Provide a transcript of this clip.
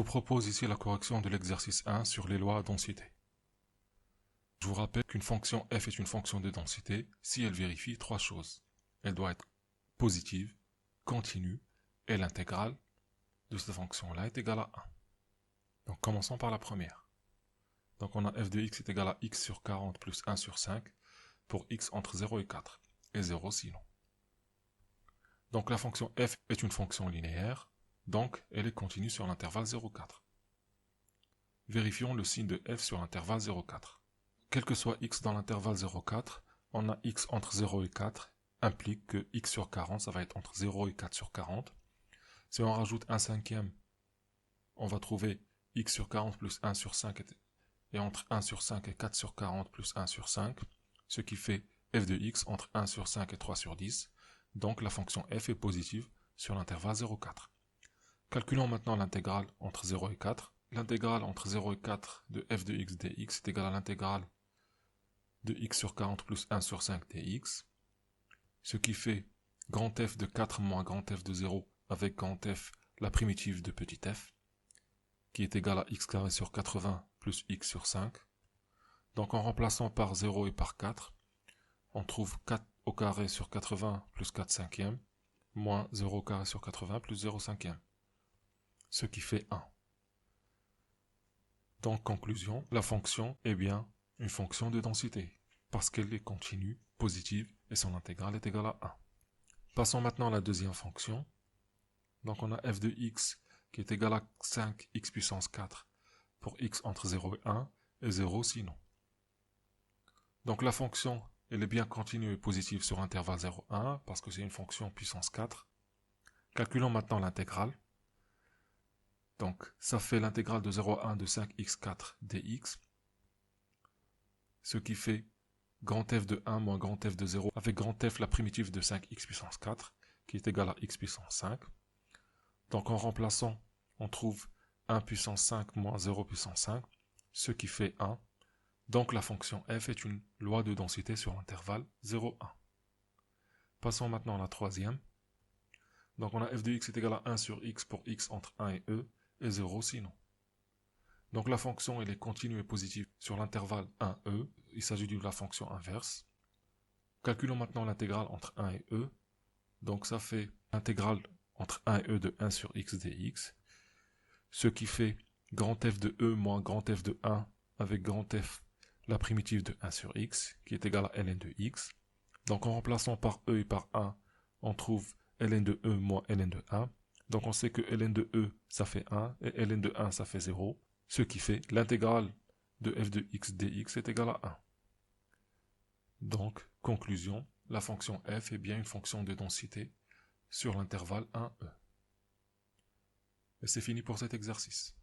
vous propose ici la correction de l'exercice 1 sur les lois à densité. Je vous rappelle qu'une fonction f est une fonction de densité si elle vérifie trois choses. Elle doit être positive, continue, et l'intégrale de cette fonction-là est égale à 1. Donc commençons par la première. Donc on a f de x est égal à x sur 40 plus 1 sur 5 pour x entre 0 et 4, et 0 sinon. Donc la fonction f est une fonction linéaire, donc elle est continue sur l'intervalle 0,4. Vérifions le signe de f sur l'intervalle 0,4. Quel que soit x dans l'intervalle 0,4, on a x entre 0 et 4, implique que x sur 40, ça va être entre 0 et 4 sur 40. Si on rajoute un cinquième, on va trouver x sur 40 plus 1 sur 5 et entre 1 sur 5 et 4 sur 40 plus 1 sur 5, ce qui fait f de x entre 1 sur 5 et 3 sur 10. Donc la fonction f est positive sur l'intervalle 0,4. Calculons maintenant l'intégrale entre 0 et 4. L'intégrale entre 0 et 4 de f de x dx est égale à l'intégrale de x sur 40 plus 1 sur 5 dx, ce qui fait grand f de 4 moins grand f de 0 avec grand f la primitive de petit f, qui est égale à x carré sur 80 plus x sur 5. Donc en remplaçant par 0 et par 4, on trouve 4 au carré sur 80 plus 4 cinquièmes, moins 0 au carré sur 80 plus 0 cinquième, ce qui fait 1. Donc conclusion, la fonction est bien une fonction de densité, parce qu'elle est continue, positive, et son intégrale est égale à 1. Passons maintenant à la deuxième fonction. Donc on a f de x qui est égal à 5x puissance 4 pour x entre 0 et 1, et 0 sinon. Donc la fonction, elle est bien continue et positive sur l'intervalle 0, 1, parce que c'est une fonction puissance 4. Calculons maintenant l'intégrale. Donc ça fait l'intégrale de 0 à 1 de 5x4 dx, ce qui fait grand f de 1 moins grand f de 0, avec grand f la primitive de 5x puissance 4, qui est égale à x puissance 5. Donc en remplaçant, on trouve 1 puissance 5 moins 0 puissance 5, ce qui fait 1. Donc la fonction f est une loi de densité sur l'intervalle 0, 1. Passons maintenant à la troisième. Donc on a f de x est égal à 1 sur x pour x entre 1 et e, et 0 sinon. Donc la fonction elle est continue et positive sur l'intervalle 1e, il s'agit de la fonction inverse. Calculons maintenant l'intégrale entre 1 et e. Donc ça fait l'intégrale entre 1 et e de 1 sur x dx, ce qui fait grand f de e moins grand f de 1 avec grand f la primitive de 1 sur x, qui est égale à ln de x. Donc en remplaçant par e et par 1, on trouve ln de e moins ln de 1. Donc on sait que ln de e ça fait 1 et ln de 1 ça fait 0, ce qui fait l'intégrale de f de x dx est égale à 1. Donc, conclusion, la fonction f est bien une fonction de densité sur l'intervalle 1e. Et c'est fini pour cet exercice.